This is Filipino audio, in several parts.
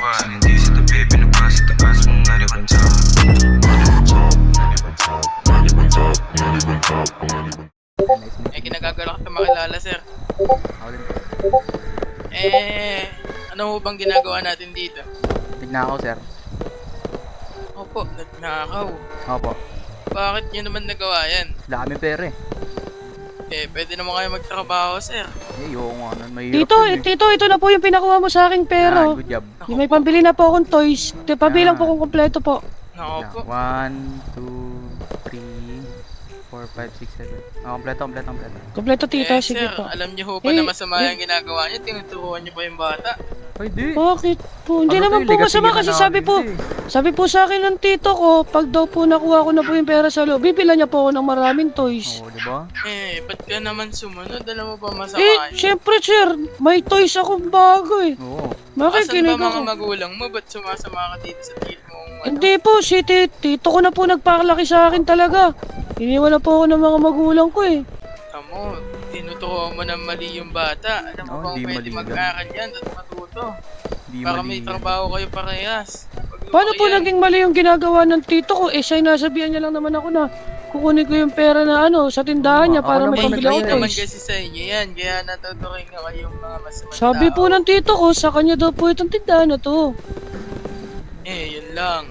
Hindi sa tabi, pinabasa taas mong nalibang top. Ginagagala ka makilala, sir. Ako din po. Ano ho bang ginagawa natin dito? Tignan ako, sir. Opo, nagnakaw. Opo. Bakit nyo naman nagawa yan? Wala kami pera eh. Pwede naman kayo magtrabaho, sir. Oo nga nun, mahirap Tito, yun eh. tito, ito na po yung pinakuha mo sa aking pera. Good job. Yung may pambili na po akong toys. Pabilang po kung kompleto po. Nako po. 1, 2, 3, 4, 5, 6, 7. Kompleto. Kompleto tito, sige sir, po. alam nyo ho ba na masama yung ginagawa nyo? Tinuturuan nyo pa yung bata. Ay, di. Bakit po? Hindi Ano naman to, po legacy masama na kasi namin sabi po sa akin ng tito ko, pag daw po nakuha ko na po yung pera sa loob, bibila niya po ako ng maraming toys. Oo, diba? Ba't ka naman sumunod? Alam mo ba masama Eh, yun? syempre sir, may toys ako bago eh. Oo. Asan ba Makikinig mga ako. magulang mo? Ba't sumasama ka dito sa tito mong ano? Hindi po, si tito ko na po nagpakalaki sa akin talaga. Iniwan na po ako ng mga magulang ko eh. Tamo, tinuturuan mo na mali yung bata. Alam mo Oo, bang hindi pwede mali yan. mag-aaral yan at matuto? Di Baka mali may yan. trabaho kayo parehas. Pag Paano po lumaki yan, naging mali yung ginagawa ng tito ko? Eh, siya nasabihan niya lang naman ako na kukunin ko yung pera na sa tindahan niya Ako para naman may pambili hindi ako naman toys. kasi sa inyo yan. Kaya natuturing nga kayong mga masamang Sabi tao. po ng tito ko, sa kanya daw po itong tindahan na to. Yun lang.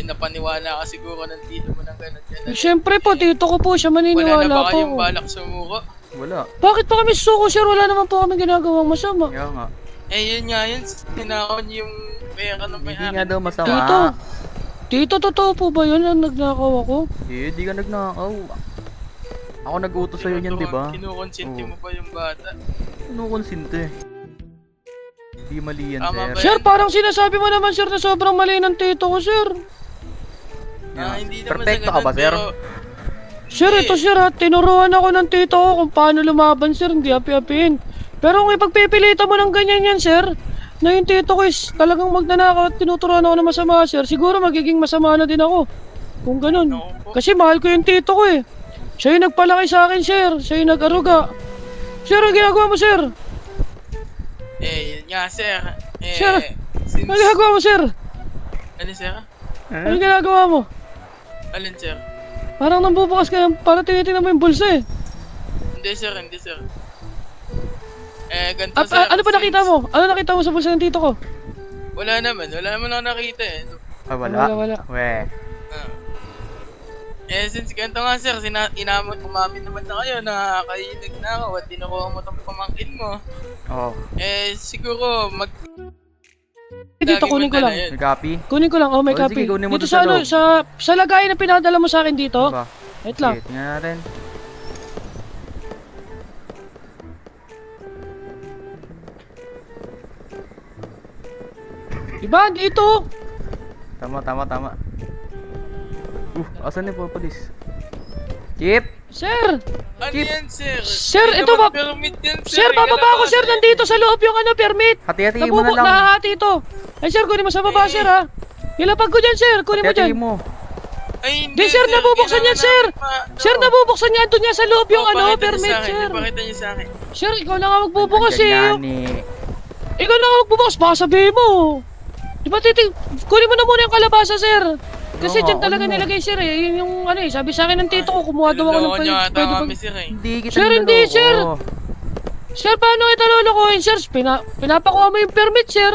Napaniwala ka siguro ng tito mo ng ganun. Siyempre po, tito ko po, siya Wala na maniniwala ba po. kayong balak sumuko? Wala. Bakit pa kami suko, sir? Wala naman po kami ginagawang masama. Kaya nga. Yun nga yun. Hinakaw niyo yung pera ng Hindi may nga daw masama. Tito, totoo po ba yun ang nagnakaw ako? Eh, di ka nagnakaw. Ako nag-utos sa'yo niyan, di ba? Kinukonsente Oo. mo pa yung bata. Ano konsinte? Di mali yan, Tama sir. ba? Sir, parang sinasabi mo naman, sir, na sobrang mali ng tito ko, sir. Hindi naman Perfecto sa ka ba, ganun, sir? pero- Sir, Hindi. ito sir, tinuruan ako ng tito ko kung paano lumaban, sir, hindi api-apiin. Pero kung ipagpipilitan mo ng ganyan yan, sir, na yung tito ko is talagang magnanakaw at tinuturuan ako ng masama, sir, siguro magiging masama na din ako. Kung ganun. Naku po. Kasi mahal ko yung tito ko eh. Siya yung nagpalaki sa akin, sir. Siya yung nag-aruga. Sir, ang ginagawa mo, sir? Yun nga, sir. Sir, Since... Ang ginagawa mo, sir? Ano, sir? Ano ginagawa mo? Alin, sir? Parang nambubukas ka ng, parang tinitingnan mo yung bulsa eh. Hindi, sir. Hindi, sir. Ganito, sir. Ano ba nakita mo? Ano nakita mo sa bulsa ng tito ko? Wala naman. Wala naman ako nakita eh. Ah, wala. Wala. Weh. Since ganito nga, sir, umamin naman na kayo na kayo yung nagnakaw at tinukuha mo itong pamangkin mo. Oo. Siguro Dito lagi kunin mo ko dala lang. yun. May copy? Kunin ko lang. Oh, may Oh, copy. sige, kunin mo Dito doon sa sa ano, loob. sa lagayan na pinadala mo sa akin dito. Ba? Wait lang. Sige, tingnan natin. Iba, dito. Tama. Asan yung polis? Chip! Sir. Ano yan, sir? Sir, Hindi ito naman ba- permit yan, Sir, bababa ako, sir. Nandito sa loob yung permit. Hati-hatiin mo na lang. Nahahati ito. Ay, sir, kunin mo sa baba, sir, ha. Ilapag ko dyan, sir. Kunin mo dyan. Hati-hatiin mo. Ay, Di, sir, nabubuksan yan, sir. Sir, nabubuksan yan. Doon yan sa loob yung permit, sir. Pakita niyo sa akin. Sir, ikaw na nga magbubukas, eh. Ganyan eh. Ikaw na nga magbubukas. Baka sabihin mo. Di ba, kunin mo na muna yung kalabasa, sir. Kasi Oo, dyan nga, talaga ano mo? nilagay, sir, eh. Yun yung, sabi sa akin ng tito ko, kumuha daw ako ng Niloloko niyo ata pwede kami, sir, eh. Hindi kita Sir, hindi, niloloko. sir. Sir, paano kita lulukuhin, sir? Pinapakuha mo yung permit, sir.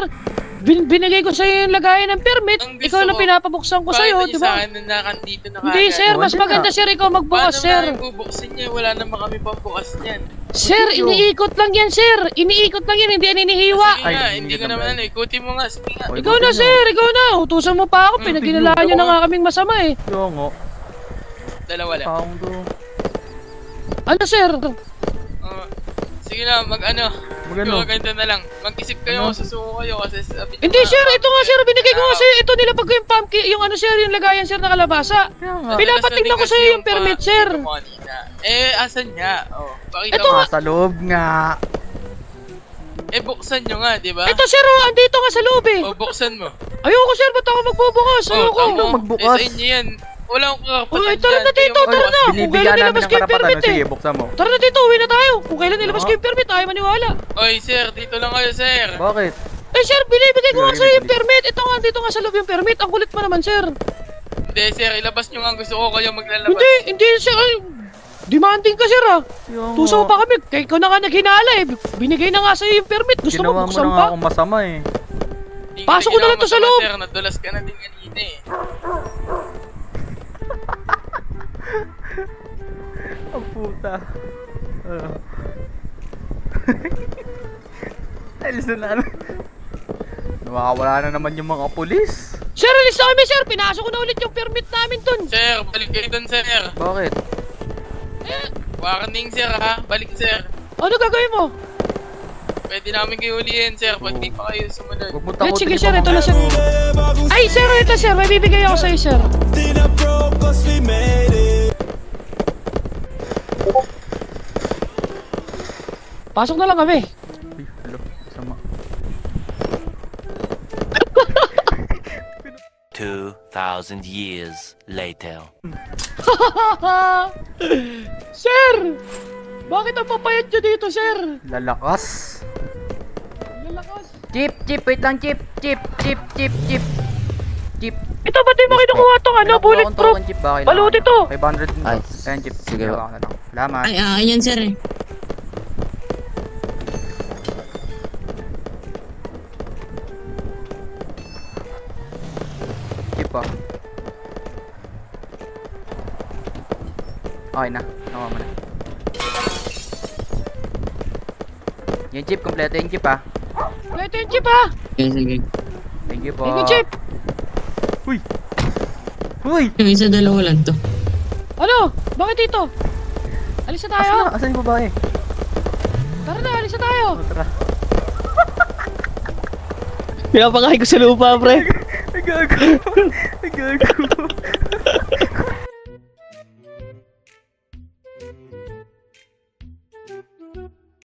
Binigay ko sa'yo yung lagayan ng permit. Ang gusto Ikaw na ko, pinapabuksan ko sa'yo, Pakita di niyo sa ba? akin na nakandito na Hindi, kaagad. sir. Mas Wala. maganda, sir, ikaw magbukas, Paano sir. namin bubuksin niya? Wala naman kami pambukas niyan. Sir, iniikot lang yan, sir. Iniikot lang yan, hindi yan inihiwa. Sige nga, Ay, hindi ko hindi naman naman. ano. Ikutin mo nga, sige nga. Oy, Ikaw na, ikutin sir. Ikaw na. Utusan mo pa ako. Pinagginalaan nyo na nga kaming masama, eh. Yung ngo. Dalawa lang. Taong to. Ano, sir? Sige na, mag-ano. Mag-ano? Ikaw, ganito na lang. Mag-isip kayo, susuko kayo kasi sabi niyo Hindi, nga, sir. Ito nga, sir. Binigay ko nga sa'yo. Ito nilapag ko yung pumpkin. Yung sir, yung lagayan, sir, na kalabasa. Kaya nga. Pinapatingnan ko Kasi sa'yo yung permit, sir. dito mo kanina. Asan niya? Pakita Ito mo. nga. Sa loob nga. Buksan nyo nga, di ba? Ito, sir. Andito nga sa loob, eh. Buksan mo. Ayoko, sir. Ba't ako magbubukas? Ayoko. tama. magbukas. Sa inyo yan. Wala akong karapatan Uy, tara na dito, Kayo tara na. magbukas. Kung Binibigyan kailan namin nilabas ng ko yung karapatan. permit, Sige, eh. buksan mo. Tara na dito, uwi na tayo. Kung kailan nilabas ko yung permit, ayaw maniwala. Oy, sir, dito lang kayo, sir. Bakit? Eh sir, binibigay ko nga sa'yo yung permit. Ito nga, dito nga sa loob yung permit. Ang kulit mo naman sir. Hindi sir, ilabas nyo nga ang gusto ko kayo maglalabas. Hindi sir. Ay, demanding ka sir ah. Tuso pa kami. Kaya ko na nga naghinala eh. Binigay na nga sa'yo yung permit. Gusto mo Ginawa mo buksan na nga pa? akong masama eh. Hindi Pasok ko na lang to sa ginawa loob. Sir, nadulas ka na din kanina eh. Ang puta. Alis na ano. Nawawala na naman yung mga pulis. Sir, alis na kami sir. Pinasok ko na ulit yung permit namin dun. Sir, balik kayo dun sir. Bakit? Warning sir ha, balik sir. Ano gagawin mo? Pwede namin kayo ulihin sir, pag di pa kayo sumunod. Huwag mo Eh, takutin sige yung sir, mga ito na sir. Ay sir, ito sir. May bibigay ako sa'yo sir. Pasok na lang kami. Uy, hello. Sama. 2,000 years later. Sir! Bakit ang papayad nyo dito, sir? Lalakas. Lalakas. Chip, wait lang, chip. Chip. Ito, ba't di mo kinukuha tong ano, bulletproof? Chip ba? Balut ito. 500 din to. Ay, Ayan, chip. sige ba. Gawa ko na lang. Salamat. Ay, akin yan, sir eh. Chip pa. Okay na. Nakuha mo na. Yung chip, kompleto yung chip ah. Ito yung chip, ha? Okay, sige. Thank you po. Thank you, chip. Uy! Uy! Yung isa dalawa lang to. Ano? Bakit dito? Alis na tayo? Asan na? Asan yung babae? Tara na, alis na tayo. Oh, tara. Pinapakain ko sa lupa, pre. Ay, gago. Ay, gago.